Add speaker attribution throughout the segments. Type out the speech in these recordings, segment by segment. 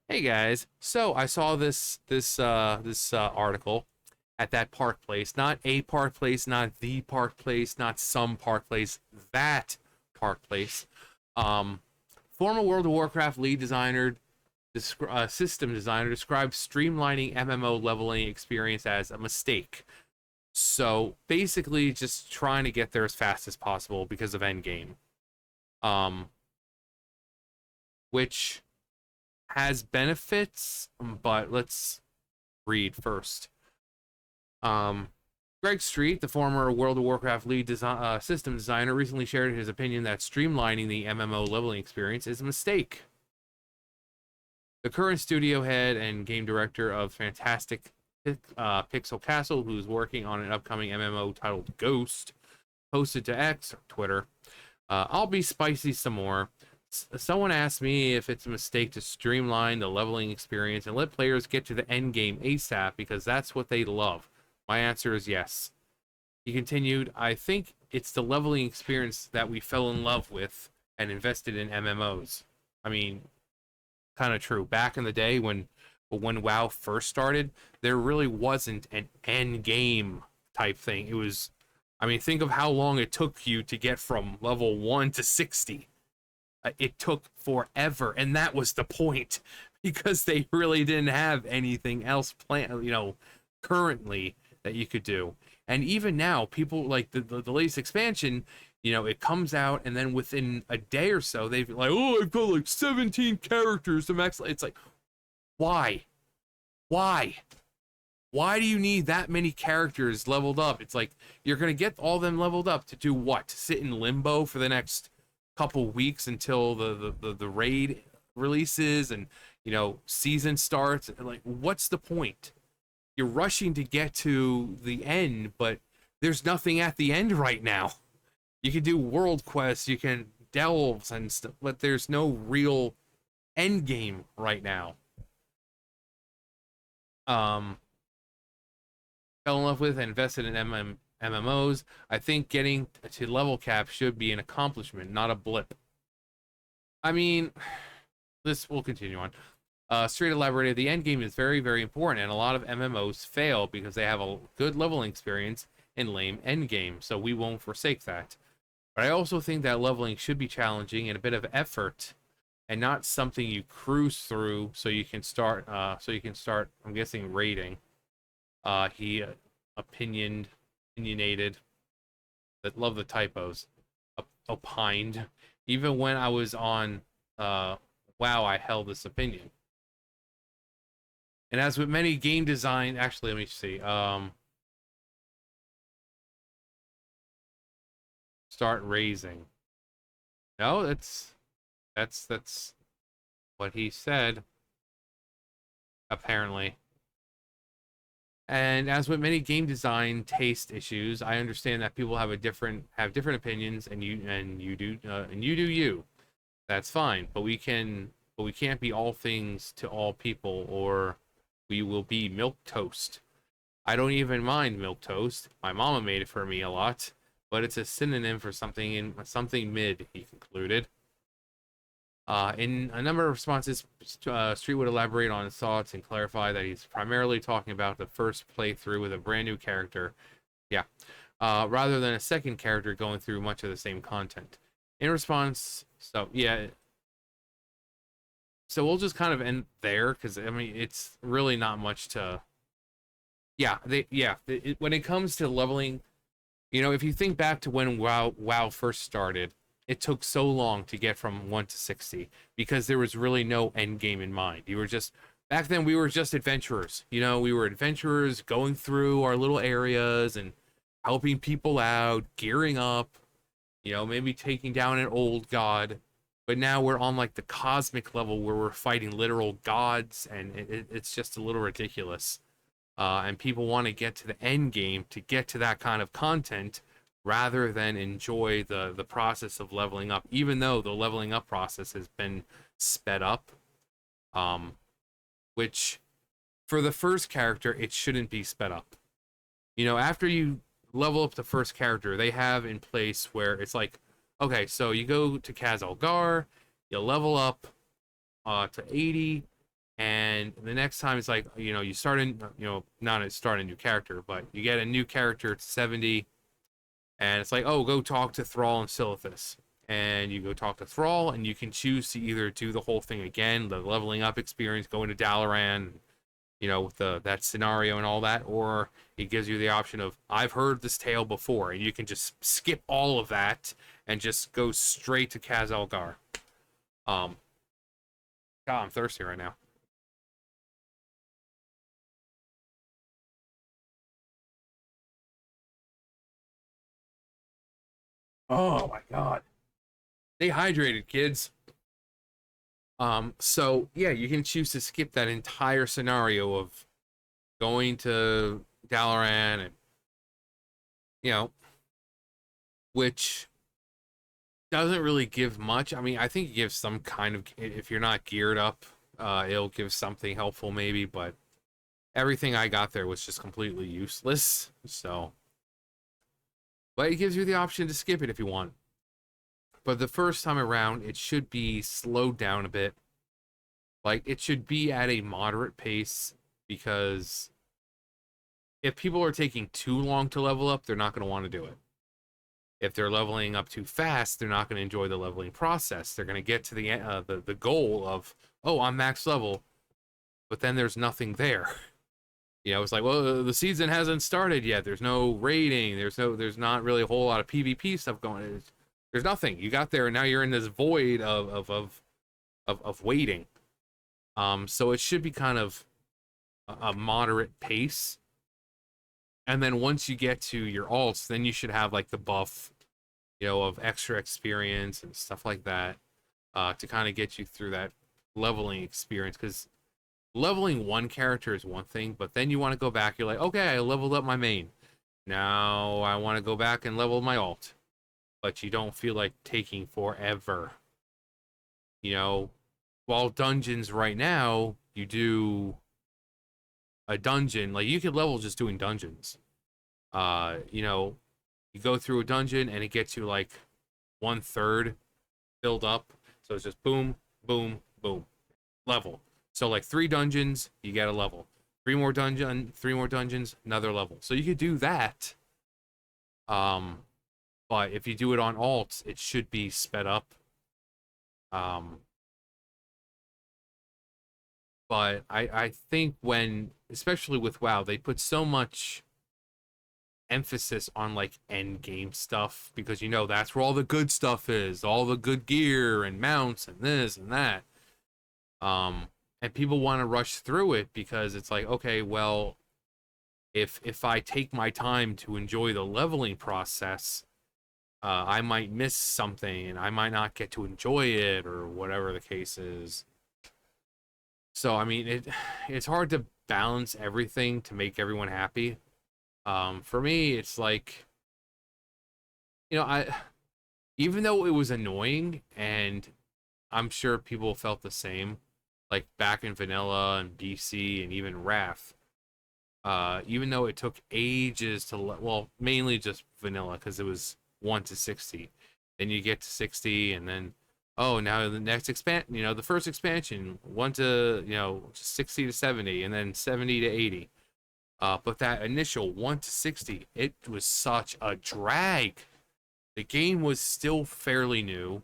Speaker 1: Hey guys, so I saw this article at that park place, not a park place, not the park place, not some park place, that park place. Um, Former World of Warcraft lead designer, system designer describes streamlining MMO leveling experience as a mistake. So basically, just trying to get there as fast as possible because of endgame, um, which has benefits, but let's read first. Um, Greg Street, the former World of Warcraft lead system designer, recently shared his opinion that streamlining the MMO leveling experience is a mistake. The current studio head and game director of Fantastic Pixel Castle, who's working on an upcoming MMO titled Ghost, posted to X or Twitter, I'll be spicy some more. Someone asked me if it's a mistake to streamline the leveling experience and let players get to the end game ASAP because that's what they love. My answer is yes. He continued, I think it's the leveling experience that we fell in love with and invested in MMOs. I mean, kind of true. Back in the day when WoW first started, there really wasn't an end game type thing. It was, I mean, think of how long it took you to get from level 1 to 60. It took forever, and that was the point because they really didn't have anything else planned, currently that you could do. And even now, people like the latest expansion, it comes out, and then within a day or so, they've like, oh, I've got like 17 characters to max. It's like, why? Why? Why do you need that many characters leveled up? It's like you're gonna get all them leveled up to do what? To sit in limbo for the next couple weeks until the raid releases and season starts. Like, what's the point? You're rushing to get to the end, but there's nothing at the end right now. You can do world quests, you can delves and stuff, but there's no real end game right now. Um, Fell in love with and invested in MMOs. I think getting to level cap should be an accomplishment, not a blip. I mean, this will continue on. Straight elaborated, the end game is very, very important, and a lot of MMOs fail because they have a good leveling experience and lame end game, so we won't forsake that. But I also think that leveling should be challenging and a bit of effort, and not something you cruise through so you can start. I'm guessing raiding. He opinionated. That love the typos. Opined. Even when I was on WoW, I held this opinion. And as with many game design, actually, let me see. Start raising. No, that's what he said. Apparently. And as with many game design taste issues, I understand that people have different opinions, and you do you. That's fine, but we can't be all things to all people, or we will be milk toast. I don't even mind milk toast. My mama made it for me a lot, but it's a synonym for something mid. He concluded. In a number of responses, Street would elaborate on his thoughts and clarify that he's primarily talking about the first playthrough with a brand new character. Yeah. Rather than a second character going through much of the same content. In response, so yeah. So we'll just kind of end there because I mean it's really not much to. When it comes to leveling, if you think back to when WoW first started, it took so long to get from 1 to 60 because there was really no end game in mind. You were just back then we were just adventurers. We were adventurers going through our little areas and helping people out, gearing up, maybe taking down an old god. But now we're on like the cosmic level where we're fighting literal gods, and it's just a little ridiculous. And people want to get to the end game to get to that kind of content rather than enjoy the process of leveling up, even though the leveling up process has been sped up. Which for the first character, it shouldn't be sped up. After you level up the first character, they have in place where it's like, okay, so you go to Kazalgar, you level up to 80, And the next time it's like, you know, you start in, you know, not start a new character, but you get a new character at 70, and it's like, oh, go talk to Thrall and Silithus. And you go talk to Thrall, and you can choose to either do the whole thing again, the leveling up experience, going to Dalaran, you know, with that scenario and all that, or it gives you the option of, I've heard this tale before, and you can just skip all of that and just go straight to Khaz-Algar. God, I'm thirsty right now. Oh my god. Stay hydrated, kids. So yeah, you can choose to skip that entire scenario of going to Dalaran and, you know, which doesn't really give much. I mean, I think it gives some kind of, if you're not geared up, it'll give something helpful maybe, but everything I got there was just completely useless. So, but it gives you the option to skip it if you want. But the first time around, it should be slowed down a bit. Like, it should be at a moderate pace, because if people are taking too long to level up, they're not going to want to do it. If they're leveling up too fast, they're not going to enjoy the leveling process. They're going to get to the goal of, oh, I'm max level, but then there's nothing there. You know, it's like, well, the season hasn't started yet. There's no raiding. There's not really a whole lot of PvP stuff going. There's nothing. You got there, and now you're in this void of waiting. So it should be kind of a moderate pace. And then once you get to your alts, then you should have like the buff, you know, of extra experience and stuff like that, to kind of get you through that leveling experience. Because leveling one character is one thing, but then you want to go back. You're like, okay, I leveled up my main. Now I want to go back and level my alt. But you don't feel like taking forever. You know, while dungeons right now, you do a dungeon, like you could level just doing dungeons. You know, you go through a dungeon and it gets you like 1/3 filled up. So it's just boom, boom, boom, level. So like 3 dungeons, you get a level. 3 more dungeons, another level. So you could do that. But if you do it on alts, it should be sped up. But I think when, especially with WoW, they put so much emphasis on like end game stuff, because you know that's where all the good stuff is, all the good gear and mounts and this and that. And people want to rush through it because it's like, okay, well, if I take my time to enjoy the leveling process, I might miss something and I might not get to enjoy it, or whatever the case is. So I mean, it's hard to balance everything to make everyone happy. For me, it's like, you know, even though it was annoying, and I'm sure people felt the same, like back in vanilla and BC and even Wrath. Even though it took ages to well, mainly just vanilla because it was 1 to 60. Then you get to 60, and then, oh, now the next expansion, you know, the first expansion, 1 to, you know, 60 to 70, and then 70 to 80. But that initial 1 to 60, it was such a drag. The game was still fairly new.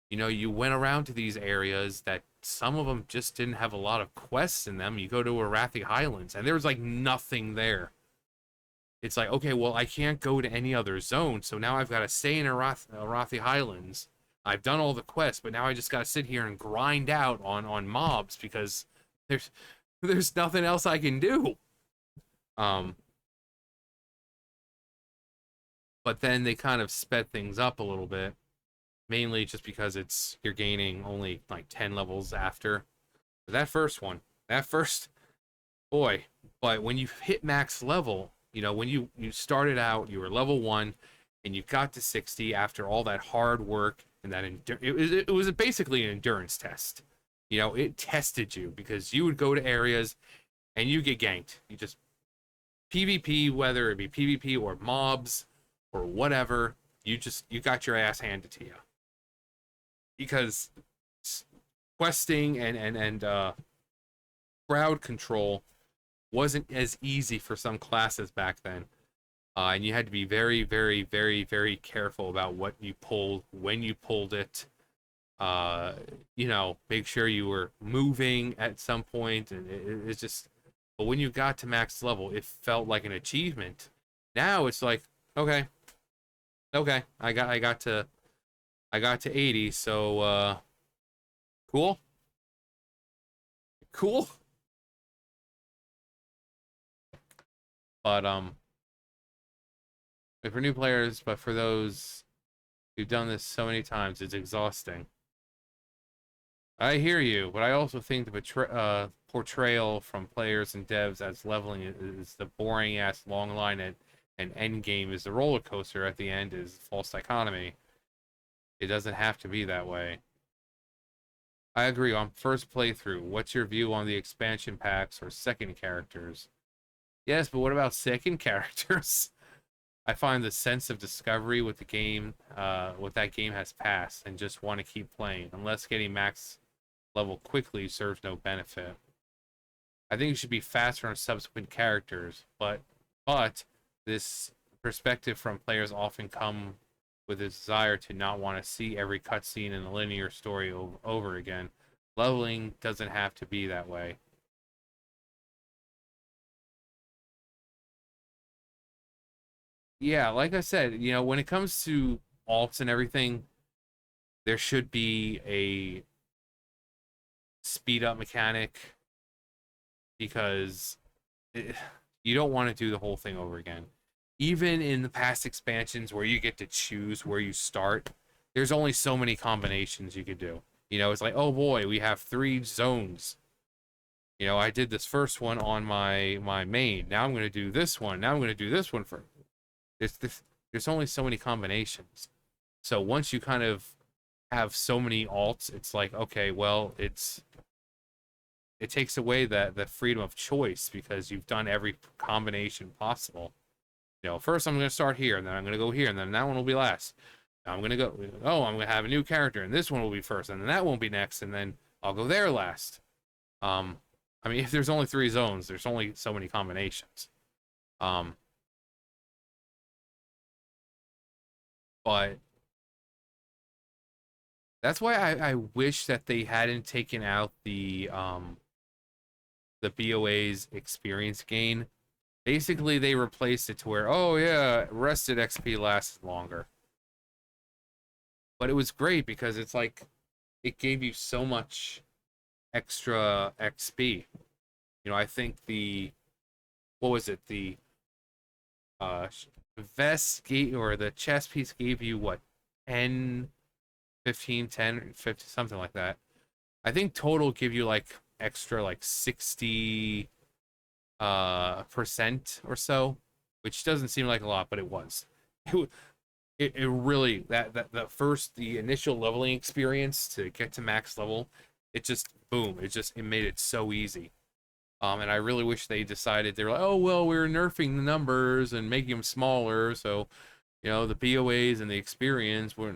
Speaker 1: You know, you went around to these areas that some of them just didn't have a lot of quests in them. You go to Arathi Highlands, and there was like nothing there. It's like, okay, well, I can't go to any other zone, so now I've got to stay in Arathi Highlands. I've done all the quests, but now I just got to sit here and grind out on mobs because there's there's nothing else I can do. Um, but then they kind of sped things up a little bit, mainly just because you're gaining only like 10 levels after. But that first boy. But when you hit max level, you know, when you started out, you were level 1, and you got to 60 after all that hard work, and that it was basically an endurance test. You know, it tested you because you would go to areas and you get ganked. You just PvP, whether it be PvP or mobs or whatever, you got your ass handed to you. Because questing and crowd control wasn't as easy for some classes back then. And you had to be very, very, very, very careful about what you pulled, when you pulled it. Uh, make sure you were moving at some point, and it's just. But when you got to max level, it felt like an achievement. Now it's like, okay, okay, I got to 80, so cool, cool. But for new players, but for those who've done this so many times, it's exhausting. I hear you, but I also think the portrayal from players and devs as leveling is the boring ass long line and end game is the roller coaster at the end is false dichotomy. It doesn't have to be that way. I agree. On first playthrough, what's your view on the expansion packs or second characters? Yes, but what about second characters? I find the sense of discovery with the game, what that game has passed, and just want to keep playing, unless getting max level quickly serves no benefit. I think it should be faster on subsequent characters, but this perspective from players often come with a desire to not want to see every cutscene in a linear story over again. Leveling doesn't have to be that way. Yeah, like I said, when it comes to alts and everything, there should be a speed up mechanic because you don't want to do the whole thing over again. Even in the past expansions where you get to choose where you start, there's only so many combinations you could do. It's like, oh boy, we have 3 zones. I did this first one on my main. Now I'm going to do this one. Now I'm going to do this one for. There's only so many combinations. So once you kind of have so many alts, it's like, okay, well, it takes away the freedom of choice because you've done every combination possible. First I'm going to start here, and then I'm going to go here, and then that one will be last. Now I'm going to go, I'm going to have a new character, and this one will be first, and then that won't be next, and then I'll go there last. If there's only 3 zones, there's only so many combinations. But that's why I wish that they hadn't taken out the BOA's experience gain. Basically, they replaced it to where, oh yeah, rested XP lasts longer. But it was great because it's like, it gave you so much extra XP. I think what was it? The vest gave, or the chest piece gave you what, 10, 15, 10, 50, something like that. I think total give you like extra like 60 percent or so, which doesn't seem like a lot, but it was. It really, the initial leveling experience to get to max level, it just boom, it made it so easy. And I really wish they decided, they're like, oh well, we're nerfing the numbers and making them smaller, so the BOAs and the experience were.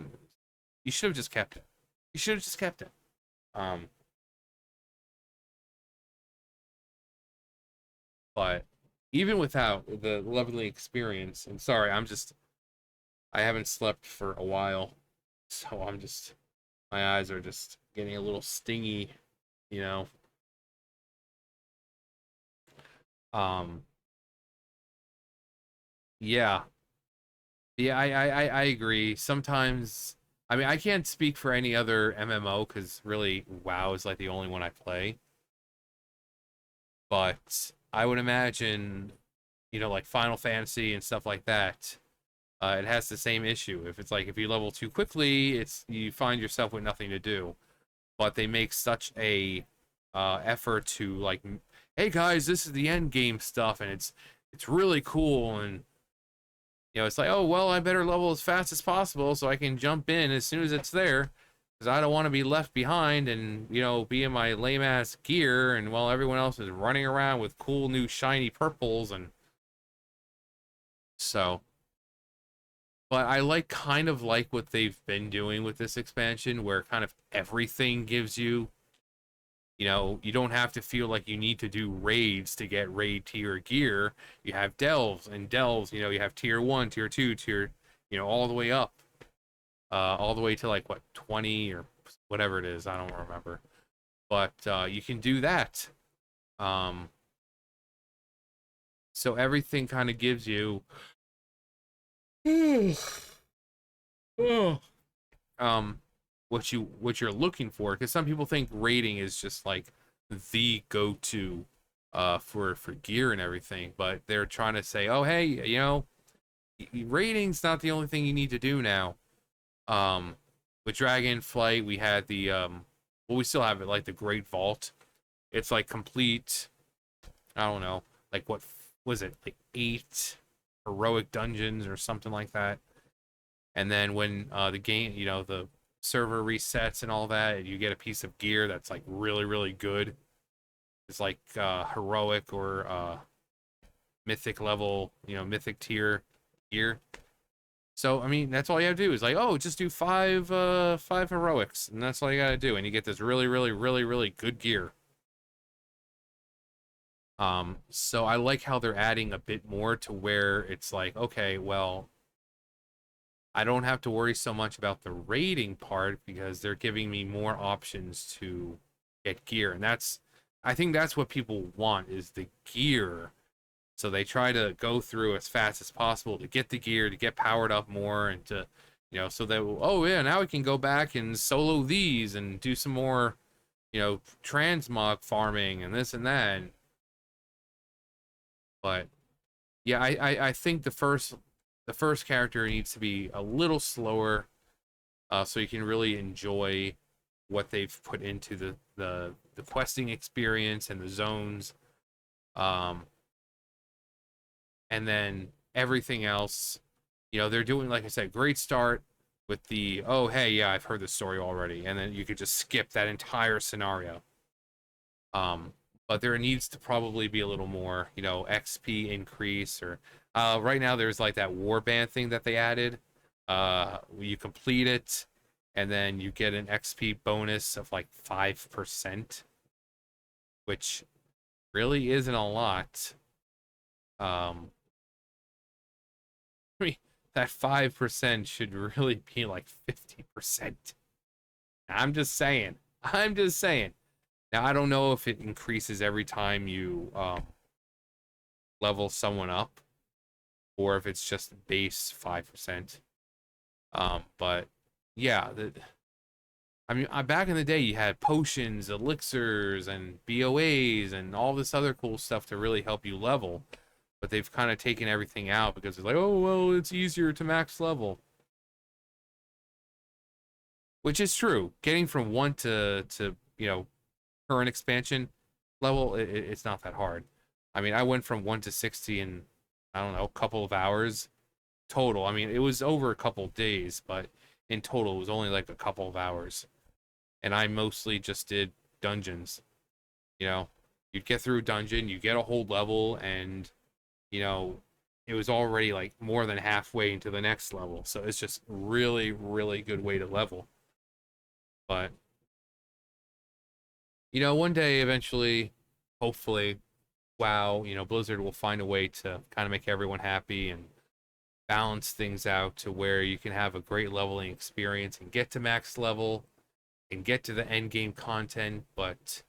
Speaker 1: You should have just kept it. You should have just kept it. But even without the leveling experience, and sorry, I haven't slept for a while, so my eyes are just getting a little stingy, you know. Um, yeah, yeah, I agree. Sometimes, I can't speak for any other MMO because really WoW is like the only one I play. But I would imagine, like Final Fantasy and stuff like that, it has the same issue. If it's like if you level too quickly, you find yourself with nothing to do. But they make such a effort to like, hey guys, this is the end game stuff, and it's really cool, and it's like, oh well, I better level as fast as possible so I can jump in as soon as it's there, because I don't want to be left behind and be in my lame ass gear, and while everyone else is running around with cool new shiny purples, and so. But I kind of like what they've been doing with this expansion, where kind of everything gives you You know, you don't have to feel like you need to do raids to get raid tier gear. You have delves, and delves, you know, you have tier 1, tier 2, tier, you know, all the way up. All the way to like what, 20 or whatever it is, I don't remember. But you can do that. Um, so everything kind of gives you um what you're looking for, because some people think rating is just like the go-to for gear and everything, but they're trying to say, oh hey, you know, rating's not the only thing you need to do now. With Dragonflight we had the well, we still have it, like the Great Vault. It's like complete, I don't know, like what was it, like 8 heroic dungeons or something like that. And then when the game, you know, the server resets and all that, you get a piece of gear that's like really, really good. It's like heroic or mythic level, you know, mythic tier gear. So I mean, that's all you have to do is like, oh, just do 5 heroics, and that's all you gotta do, and you get this really, really, really, really good gear. So I like how they're adding a bit more to where it's like, okay, well, I don't have to worry so much about the rating part because they're giving me more options to get gear. And I think that's what people want, is the gear. So they try to go through as fast as possible to get the gear, to get powered up more, and to, you know, so that, oh yeah, now we can go back and solo these and do some more, you know, transmog farming and this and that. But yeah, I think the first character needs to be a little slower, so you can really enjoy what they've put into the questing experience and the zones, um, and then everything else. You know, they're doing, like I said, great start with the, oh hey, yeah, I've heard this story already, and then you could just skip that entire scenario. Um, but there needs to probably be a little more, you know, XP increase, or right now there's like that warband thing that they added. You complete it, and then you get an XP bonus of like 5%, which really isn't a lot. Um, I mean, that 5% should really be like 50%. I'm just saying. I'm just saying. Now, I don't know if it increases every time you level someone up, or if it's just base 5%. But yeah, I mean, back in the day, you had potions, elixirs, and BOAs, and all this other cool stuff to really help you level. But they've kind of taken everything out because it's like, oh, well, it's easier to max level. Which is true. Getting from 1 to you know, current expansion level, it's not that hard. I mean, I went from 1 to 60 in, I don't know, a couple of hours total. I mean, it was over a couple of days, but in total, it was only like a couple of hours. And I mostly just did dungeons. You know, you'd get through a dungeon, you get a whole level, and, you know, it was already like more than halfway into the next level. So it's just really, really good way to level. But, you know, one day eventually, hopefully, WoW, you know, Blizzard will find a way to kind of make everyone happy and balance things out to where you can have a great leveling experience and get to max level and get to the end game content, but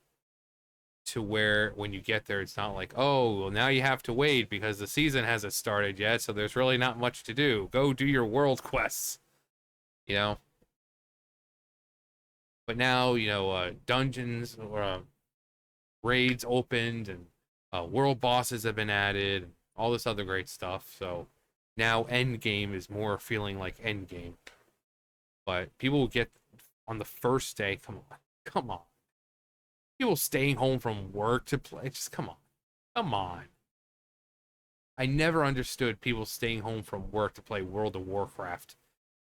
Speaker 1: to where when you get there, it's not like, oh, well, now you have to wait because the season hasn't started yet, so there's really not much to do. Go do your world quests, you know? But now, you know, dungeons or raids opened, and world bosses have been added, and all this other great stuff. So now end game is more feeling like end game. But people will get on the first day. Come on, come on. People staying home from work to play. Just come on, come on. I never understood people staying home from work to play World of Warcraft,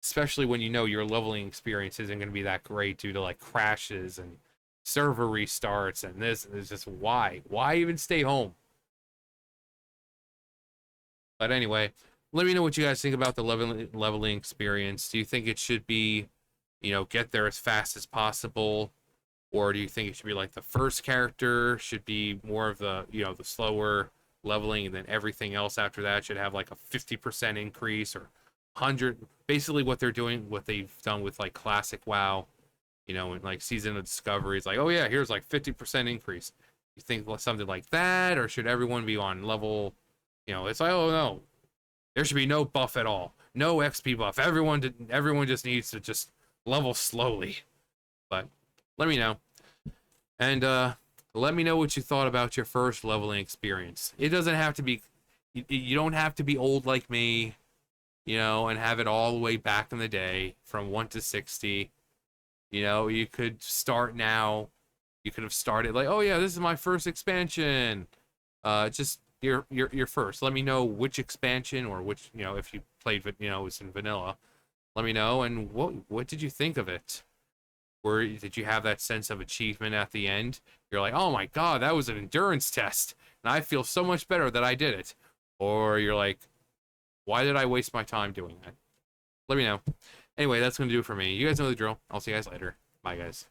Speaker 1: especially when you know your leveling experience isn't going to be that great due to like crashes and server restarts and this. It's just why? Why even stay home? But anyway, let me know what you guys think about the leveling experience. Do you think it should be, you know, get there as fast as possible, Or do you think it should be like the first character should be more of the, you know, the slower leveling, and then everything else after that should have like a 50% increase, or 100? Basically what they're doing, what they've done with like classic WoW, you know, and like Season of Discovery is like, oh yeah, here's like 50% increase. You think something like that, or should everyone be on level, you know, it's like, oh no, there should be no buff at all. No XP buff. Everyone just needs to just level slowly. But let me know. And let me know what you thought about your first leveling experience. It doesn't have to be, you don't have to be old like me, you know, and have it all the way back in the day from 1 to 60. You know, you could start now. You could have started like, oh yeah, this is my first expansion. Just your first. Let me know which expansion, or which, you know, if you played, you know, it was in vanilla. Let me know, and what did you think of it? Or did you have that sense of achievement at the end? You're like, oh my god, that was an endurance test, and I feel so much better that I did it. Or you're like, why did I waste my time doing that? Let me know. Anyway, that's going to do it for me. You guys know the drill. I'll see you guys later. Bye, guys.